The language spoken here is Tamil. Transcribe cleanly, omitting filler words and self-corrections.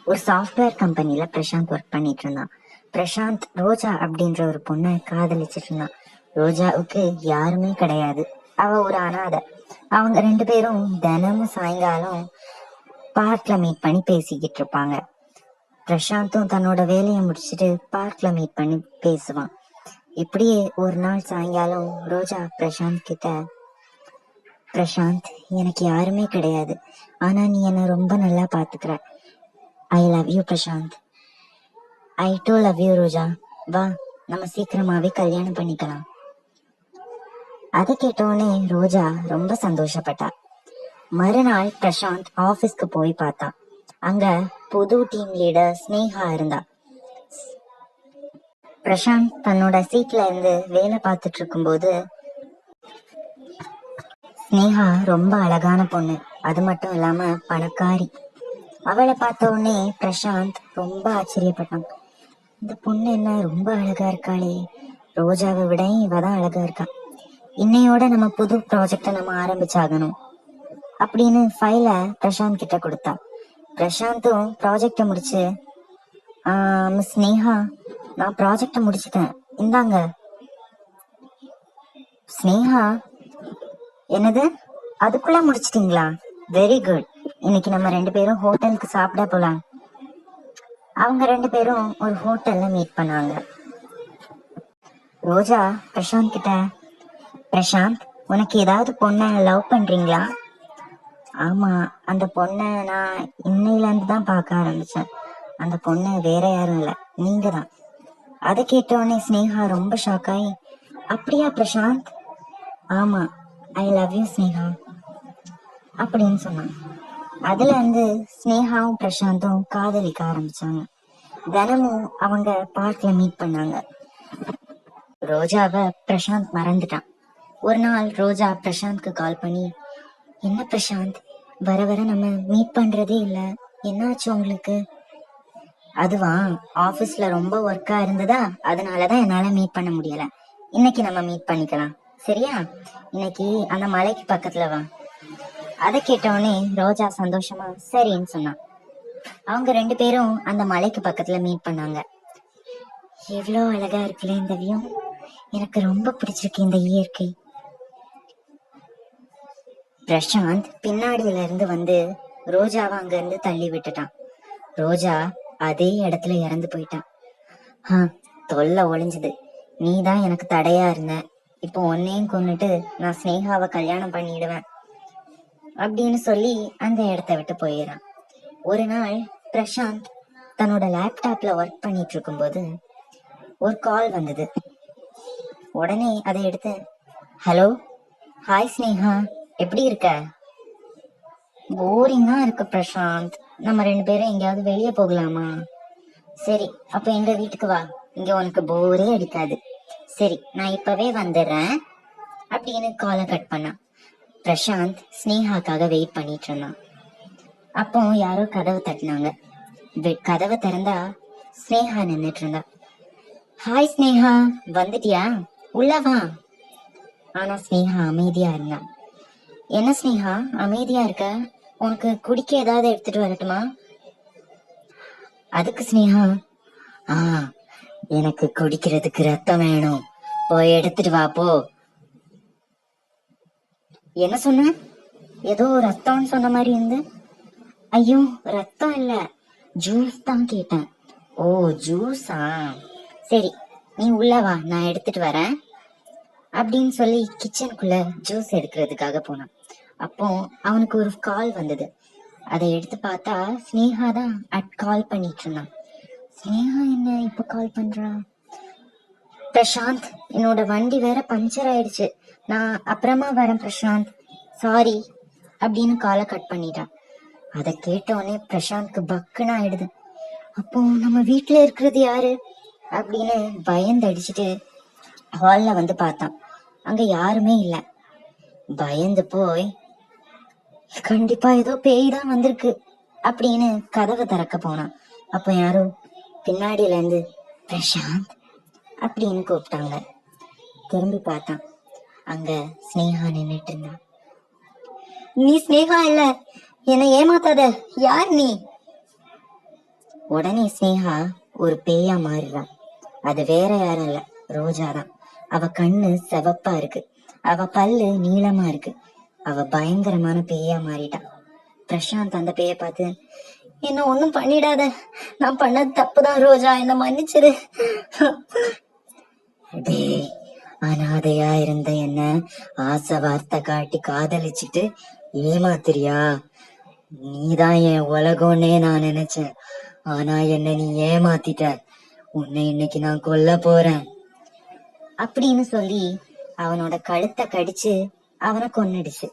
ஒரு சாஃப்ட்வேர் கம்பெனில பிரசாந்த் ஒர்க் பண்ணிட்டு இருந்தான். பிரசாந்த் ரோஜா அப்படின்ற ஒரு பொண்ணை காதலிச்சிட்டு இருந்தான். ரோஜாவுக்கு யாருமே கிடையாது, அவ ஒரு அனாதை. அவங்க ரெண்டு பேரும் தினமும் சாயங்காலம் பார்க்ல மீட் பண்ணி பேசிக்கிட்டு இருப்பாங்க. பிரசாந்தும் தன்னோட வேலையை முடிச்சுட்டு பார்க்ல மீட் பண்ணி பேசுவான். இப்படியே ஒரு நாள் சாயங்காலம் ரோஜா பிரசாந்த் கிட்ட, பிரசாந்த், எனக்கு யாருமே கிடையாது, ஆனா நீ என்ன ரொம்ப நல்லா பாத்துக்கிற. I love you Prashanth. I too love you Roja. வா, நம்ம சீக்கிரமாவே கல்யாணம் பண்ணிக்கலாம். அதை கேட்டோடனே ரோஜா ரொம்ப சந்தோஷப்பட்டா. மறுநாள் பிரசாந்த் ஆபீஸ்க்கு போய் பார்த்தா. அங்க புது டீம் லீடர் ஸ்னேகா இருந்தா. பிரசாந்த் தன்னோட சீட்ல இருந்து வேலை பார்த்துட்டு இருக்கும்போது, ஸ்னேகா ரொம்ப அழகான பொண்ணு, அது மட்டும் இல்லாம பணக்காரி. அவளை பார்த்த உடனே பிரசாந்த் ரொம்ப ஆச்சரியப்பட்டான். இந்த பொண்ணு என்ன ரொம்ப அழகா இருக்காளே, ரோஜாவை விட இவதான் அழகா இருக்கா. இன்னையோட நம்ம புது ப்ராஜெக்ட நம்ம ஆரம்பிச்சாகணும் அப்படின்னு ஃபைல பிரசாந்த் கிட்ட கொடுத்தா. பிரசாந்தும் ப்ராஜெக்ட முடிச்சு, மிஸ் ஸ்னேகா, நான் ப்ராஜெக்ட முடிச்சிட்டேன், இந்தாங்க. ஸ்னேகா, என்னது, அதுக்குள்ள முடிச்சிட்டீங்களா? Very good. இன்னைக்கு நம்ம ரெண்டு பேரும் ஹோட்டலுக்கு சாப்பிட போலாம். அவங்க ரெண்டு பேரும் ஒரு ஹோட்டல்ல மீட் பண்ணாங்க. ரோஜா பிரசாந்த் கிட்ட, பிரசாந்த், உனக்கு ஏதாவது பொண்ணை லவ் பண்றீங்களா? ஆமா, அந்த பொண்ணை நான் இன்னையில இருந்து தான் பார்க்க ஆரம்பிச்சேன். அந்த பொண்ணு வேற யாரும் இல்ல, நீங்க தான். அதை கேட்டோடனே ஸ்னேகா ரொம்ப ஷாக் ஆகி, அப்படியா பிரசாந்த்? ஆமா, ஐ லவ் யூ ஸ்னேகா அப்படின்னு சொன்னான். அதுல இருந்து ஸ்னேகாவும் பிரசாந்தும் காதலிக்க ஆரம்பிச்சாங்க. தினமும் அவங்க பார்க்ல மீட் பண்ணாங்க. ரோஜாவை பிரசாந்த் மறந்துட்டான். ஒரு நாள் ரோஜா பிரசாந்த்க்கு கால் பண்ணி, என்ன பிரசாந்த், வர வர நம்ம மீட் பண்றதே இல்ல, என்னாச்சு உங்களுக்கு? அதுவா, ஆபீஸ்ல ரொம்ப ஒர்க்கா இருந்ததா, அதனாலதான் என்னால மீட் பண்ண முடியல. இன்னைக்கு நம்ம மீட் பண்ணிக்கலாம், சரியா? இன்னைக்கு அந்த மலைக்கு பக்கத்துல வா. அதை கேட்டவனே ரோஜா சந்தோஷமா சரின்னு சொன்னான். அவங்க ரெண்டு பேரும் அந்த மலைக்கு பக்கத்துல மீட் பண்ணாங்க. எவ்வளோ அழகா இருக்குல்ல இந்த வியூ, எனக்கு ரொம்ப பிடிச்சிருக்கு இந்த இயற்கை. பிரசாந்த் பின்னாடியில இருந்து வந்து ரோஜாவை அங்க இருந்து தள்ளி விட்டுட்டான். ரோஜா அதே இடத்துல இறந்து போயிட்டான். தொல்லை ஒளிஞ்சது, நீதான் எனக்கு தடையா இருந்த, இப்போ உன்னையும் கொன்னுட்டு நான் ஸ்னேகாவை கல்யாணம் பண்ணிடுவேன் அப்படின்னு சொல்லி அந்த இடத்த விட்டு போயிடறான். ஒரு நாள் பிரசாந்த் தன்னோட லேப்டாப்ல ஒர்க் பண்ணிட்டு இருக்கும்போது ஒரு கால் வந்தது. உடனே அதை எடுத்து, ஹலோ, ஹாய் ஸ்னேகா, எப்படி இருக்க? போரிங்கா இருக்கு பிரசாந்த், நம்ம ரெண்டு பேரும் எங்கேயாவது வெளியே போகலாமா? சரி, அப்ப எங்க வீட்டுக்கு வா, இங்க உனக்கு போரே அடிக்காது. சரி, நான் இப்பவே வந்துடுறேன் அப்படின்னு காலை கட் பண்ணான். பிரசாந்த் ஸ்னேகாக்காக வெயிட் பண்ணிட்டு இருந்தான். அப்போ யாரோ கதவை தட்டினாங்க. கதவை திறந்தா ஸ்னேகா நின்னுட்டு இருந்தா. ஹாய் ஸ்னேகா, வந்துட்டியா? உள்ள வா. ஆனா ஸ்னேகா அமைதியா இருந்தா. என்ன ஸ்னேகா அமைதியா இருக்க, உனக்கு குடிக்க ஏதாவது எடுத்துட்டு வரட்டுமா? அதுக்கு ஸ்னேகா, எனக்கு குடிக்கிறதுக்கு ரத்தம் வேணும், போய் எடுத்துட்டு வா போ. என்ன சொன்ன? ஏதோ ரத்தம்னு சொன்ன மாதிரி இருந்து. ஐயோ, ரத்தம் இல்ல, ஜூஸ் தான் கேட்டேன். ஓ, ஜூஸா, சரி நீ உள்ள வா, நான் எடுத்துட்டு வரேன் அப்படின்னு சொல்லி கிச்சனுக்குள்ள ஜூஸ் எடுக்கிறதுக்காக போனான். அப்போ அவனுக்கு ஒரு கால் வந்தது. அதை எடுத்து பார்த்தா ஸ்னேகா தான் கால் பண்ணிட்டு இருந்தான். ஸ்னேகா என்ன இப்ப கால் பண்றா? பிரசாந்த், என்னோட வண்டி வேற பஞ்சர் ஆயிடுச்சு, நான் அப்புறமா வரேன் பிரசாந்த், சாரி அப்படின்னு காலை கட் பண்ணிட்டான். அதை கேட்டோடனே பிரசாந்த்க்கு பக்குன்னு ஆயிடுது. அப்போ நம்ம வீட்டுல இருக்கிறது யாரு அப்படின்னு பயந்து அடிச்சுட்டு ஹால்ல வந்து பார்த்தான். அங்க யாருமே இல்ல. பயந்து போய், கண்டிப்பா ஏதோ பேய் தான் வந்திருக்கு அப்படின்னு கதவை திறக்க போனான். அப்ப யாரோ பின்னாடியில இருந்து பிரசாந்த் அப்படின்னு கூப்பிட்டாங்க. திரும்பி பார்த்தான். அங்க ஸ்னேகா நின்னுட்டு இருந்தா. நீ ஸ்னேகா இல்ல, என்னை ஏமாத்தாத, யார் நீ? உடனே ஸ்னேகா ஒரு பேயா மாறிடுறா. அது வேற யாரும் இல்ல, ரோஜா தான். அவ கண்ணு சிவப்பா இருக்கு, அவ பல்லு நீளமா இருக்கு. அவ பயங்கரமான பேயா மாறிட்டா. பிரசாந்த் அந்த பேய பார்த்து, என்ன ஒண்ணும் பண்ணிடாத, நான் பண்ணது தப்புதான் ரோஜா, என்ன மன்னிச்சிரு. டேய், அனாதையா இருந்த என்ன ஆசை வார்த்தை காட்டி காதலிச்சுட்டு ஏமாத்திரியா? நீதான் என் உலகம்னே நான் நினைச்சேன். ஆனா என்ன நீ ஏமாத்திட்ட. உன்னை இன்னைக்கு நான் கொல்ல போறேன் அப்படின்னு சொல்லி அவனோட கழுத்தை கடிச்சு அவனை கொன்னுடுச்சு.